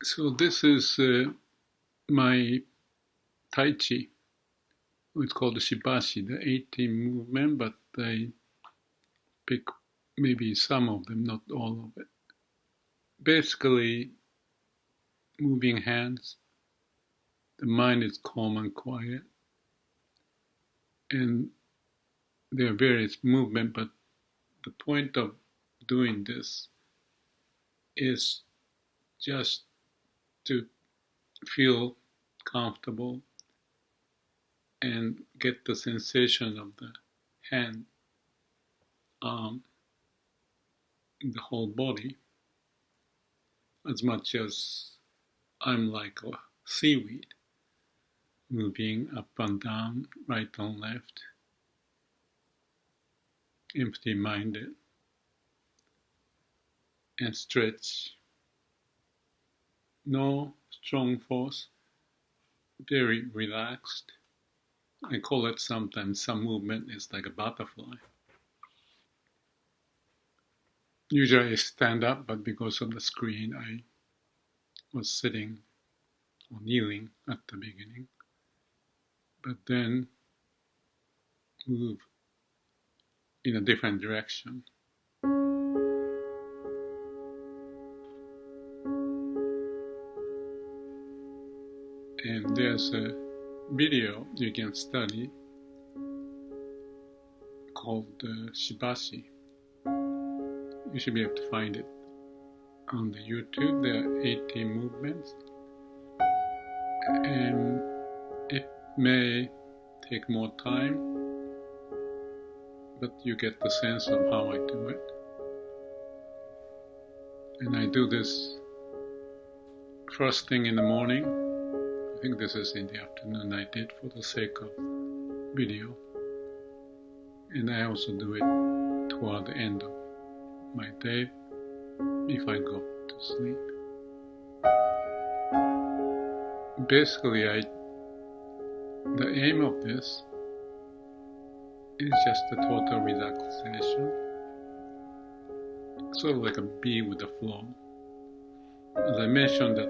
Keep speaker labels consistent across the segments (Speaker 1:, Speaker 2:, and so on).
Speaker 1: So this is my Tai Chi. It's called the Shibashi, the 18 movement, but I pick maybe some of them, not all of it. Basically, moving hands, the mind is calm and quiet, and there are various movements, but the point of doing this is just to feel comfortable and get the sensation of the hand, arm, the whole body, as much as I'm like a seaweed, moving up and down, right and left, empty-minded, and stretch. No strong force, very relaxed. I call it sometimes, some movement is like a butterfly. Usually I stand up, but because of the screen, I was sitting or kneeling at the beginning, but then move in a different direction. And there's a video you can study called Shibashi. You should be able to find it on the YouTube. There are 18 movements, and it may take more time, but you get the sense of how I do it. And I do this first thing in the morning. I think this is in the afternoon. I did for the sake of video. And I also do it toward the end of my day if I go to sleep. Basically, the aim of this is just a total relaxation, sort of like a bee with the flow. As I mentioned, that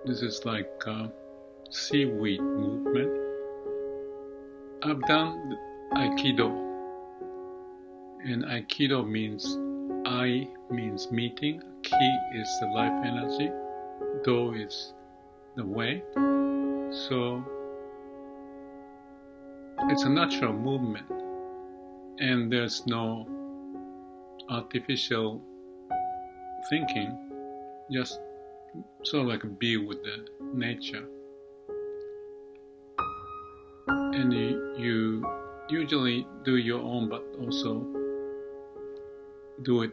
Speaker 1: this is like a seaweed movement. I've done Aikido, and Aikido means I means meeting, Ki is the life energy, Do is the way. So it's a natural movement, and there's no artificial thinking, just sort of like a bee with the nature. And you usually do your own, but also do it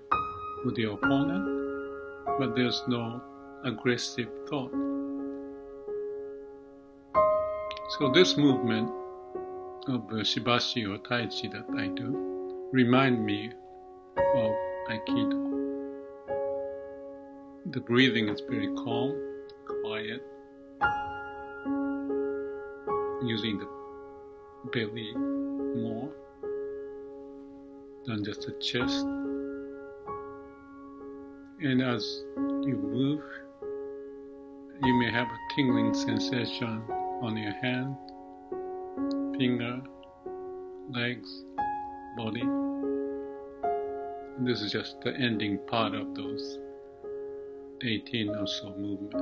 Speaker 1: with your opponent, but there's no aggressive thought. So this movement of Shibashi or Tai Chi that I do remind me of Aikido. The breathing is very calm, quiet, using the belly more than just the chest. And as you move, you may have a tingling sensation on your hand, finger, legs, body. And this is just the ending part of those 18 or so movements.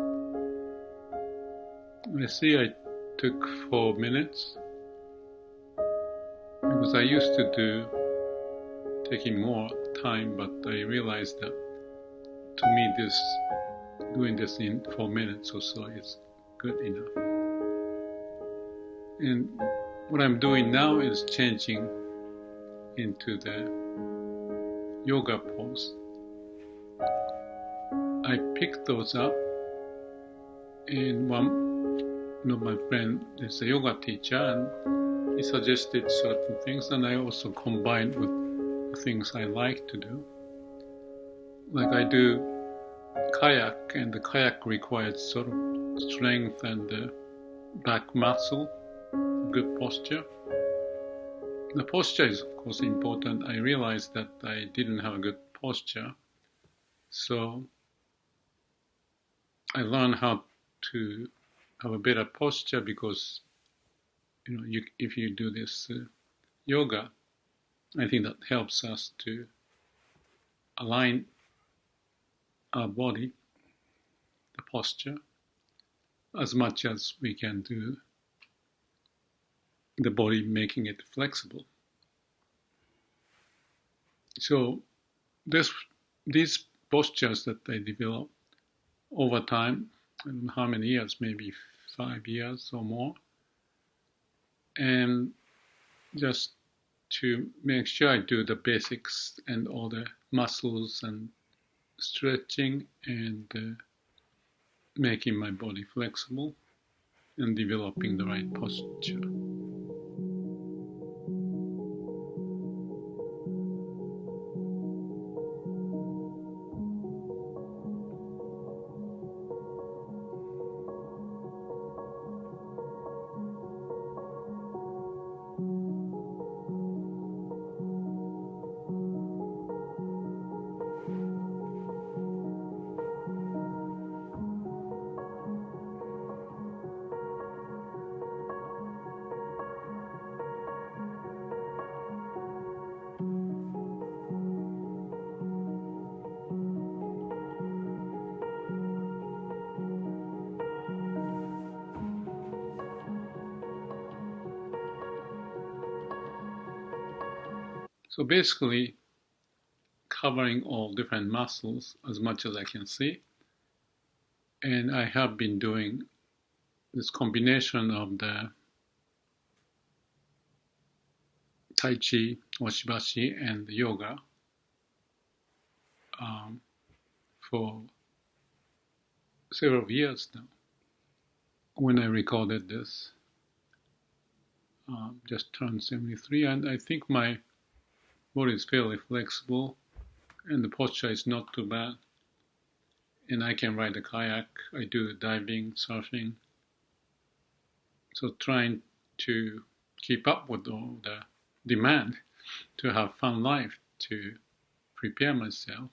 Speaker 1: I see I took 4 minutes, because I used to do taking more time, but I realized that to me doing this in 4 minutes or so is good enough. And what I'm doing now is changing into the yoga pose. I picked those up, and one of my friends is a yoga teacher, and he suggested certain things, and I also combined with the things I like to do. Like I do kayak, and the kayak requires sort of strength and the back muscle, good posture. The posture is of course important. I realized that I didn't have a good posture, so I learned how to have a better posture because if you do this yoga, I think that helps us to align our body, the posture, as much as we can do the body, making it flexible. So these postures that I develop over time, I don't know how many years, maybe 5 years or more, and just to make sure I do the basics and all the muscles and stretching and making my body flexible and developing the right posture. So basically, covering all different muscles as much as I can see. And I have been doing this combination of the Tai Chi, Oshibashi, and the yoga for several years now. When I recorded this, just turned 73, and I think my body is fairly flexible, and the posture is not too bad. And I can ride a kayak, I do diving, surfing. So trying to keep up with all the demand to have fun life, to prepare myself.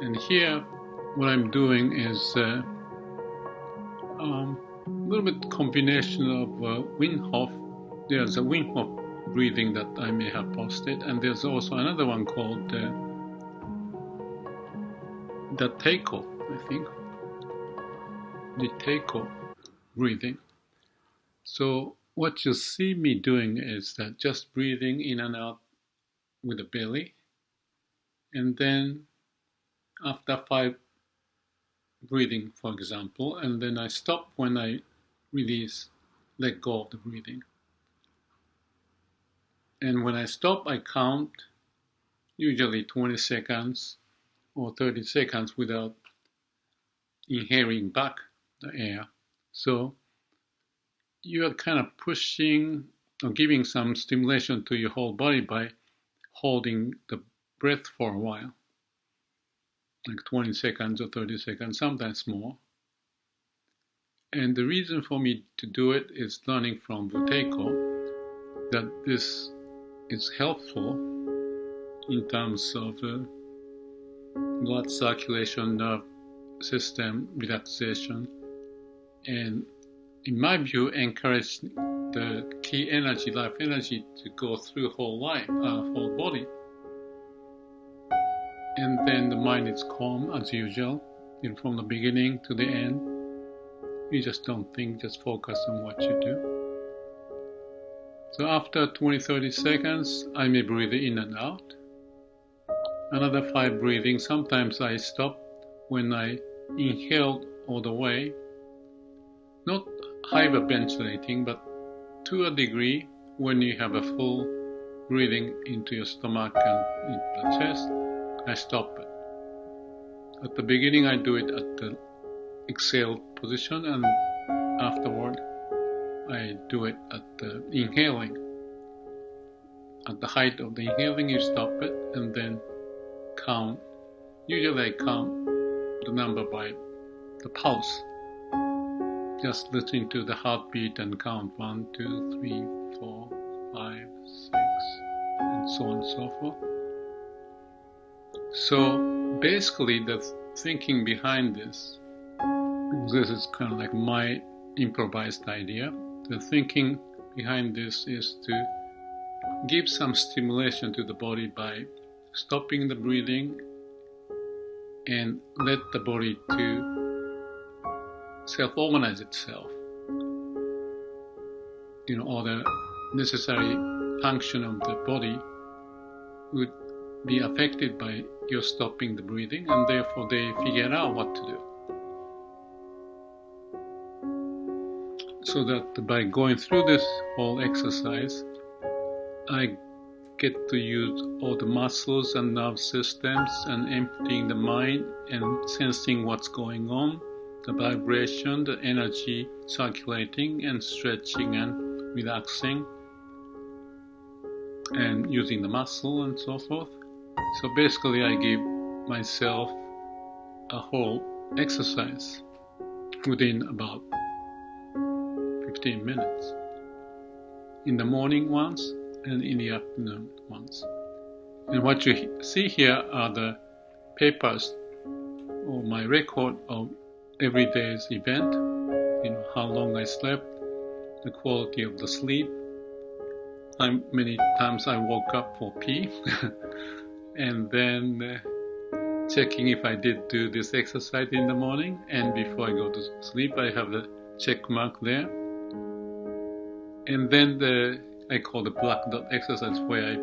Speaker 1: And here, what I'm doing is a little bit combination of Wim Hof. There's a Wim Hof breathing that I may have posted, and there's also another one called the Teiko, I think. The Teiko breathing. So what you see me doing is that just breathing in and out with the belly, and then after 5 breathing, for example, and then I stop when I release, let go of the breathing. And when I stop, I count usually 20 seconds or 30 seconds without inhaling back the air. So you are kind of pushing or giving some stimulation to your whole body by holding the breath for a while. like 20 seconds or 30 seconds, sometimes more. And the reason for me to do it is learning from Buteiko that this is helpful in terms of blood circulation, nerve system relaxation, and in my view, encourage the key energy, life energy, to go through whole life, whole body. And then the mind is calm as usual, from the beginning to the end. You just don't think, just focus on what you do. So after 20-30 seconds, I may breathe in and out. Another 5 breathing. Sometimes I stop when I inhale all the way. Not hyperventilating, but to a degree, when you have a full breathing into your stomach and into the chest, I stop it. At the beginning, I do it at the exhale position, and afterward, I do it at the inhaling. At the height of the inhaling, you stop it and then count. Usually I count the number by the pulse. Just listening to the heartbeat and count 1, 2, 3, 4, 5, 6, and so on and so forth. So basically the thinking behind this is kind of like my improvised idea. The thinking behind this is to give some stimulation to the body by stopping the breathing and let the body to self-organize itself. All the necessary function of the body would be affected by your stopping the breathing, and therefore they figure out what to do. So that by going through this whole exercise, I get to use all the muscles and nerve systems and emptying the mind and sensing what's going on, the vibration, the energy circulating and stretching and relaxing, and using the muscle and so forth. So basically I give myself a whole exercise within about 15 minutes. In the morning once and in the afternoon once. And what you see here are the papers or my record of every day's event, how long I slept, the quality of the sleep, how many times I woke up for pee, and then checking if I did do this exercise in the morning, and before I go to sleep I have the check mark there. And then I call the black dot exercise, where I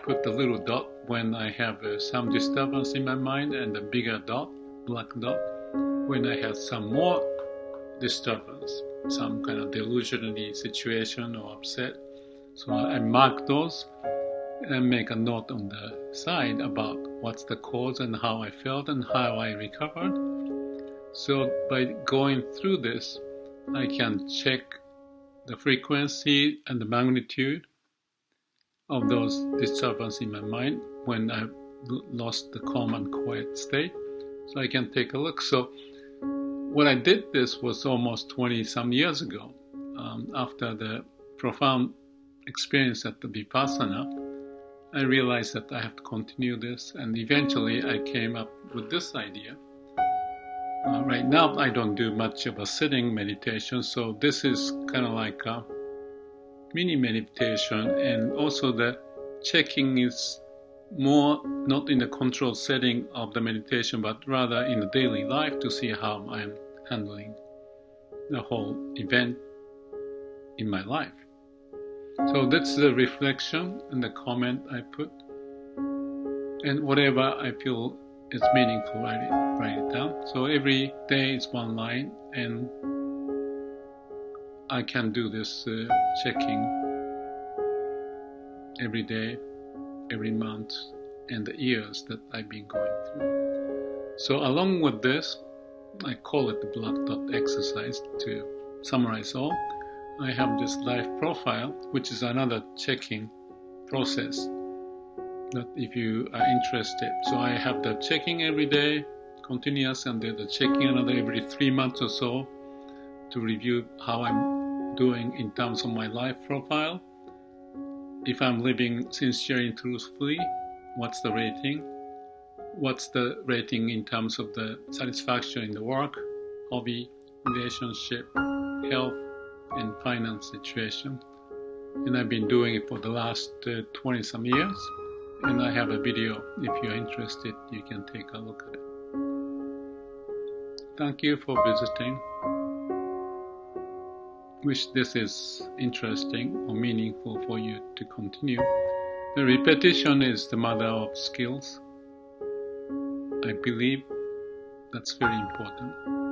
Speaker 1: put the little dot when I have some disturbance in my mind, and the bigger dot, black dot, when I have some more disturbance, some kind of delusionary situation or upset. So I mark those and make a note on the side about what's the cause and how I felt and how I recovered. So by going through this, I can check the frequency and the magnitude of those disturbances in my mind when I lost the calm and quiet state. So I can take a look. So when I did this was almost 20 some years ago. After the profound experience at the Vipassana, I realized that I have to continue this, and eventually I came up with this idea. Right now I don't do much of a sitting meditation, so this is kind of like a mini meditation, and also the checking is more not in the controlled setting of the meditation, but rather in the daily life to see how I'm handling the whole event in my life. So that's the reflection and the comment I put, and whatever I feel is meaningful, write it down. So every day is one line, and I can do this checking every day, every month, and the years that I've been going through. So along with this, I call it the black dot exercise. To summarize all, I have this life profile, which is another checking process that if you are interested. So I have the checking every day, continuous, and the checking another every 3 months or so to review how I'm doing in terms of my life profile. If I'm living sincerely and truthfully, what's the rating? What's the rating in terms of the satisfaction in the work, hobby, relationship, health, and finance situation? And I've been doing it for the last 20 some years. And I have a video. If you're interested, you can take a look at it. Thank you for visiting. Wish this is interesting or meaningful for you to continue. The repetition is the mother of skills. I believe that's very important.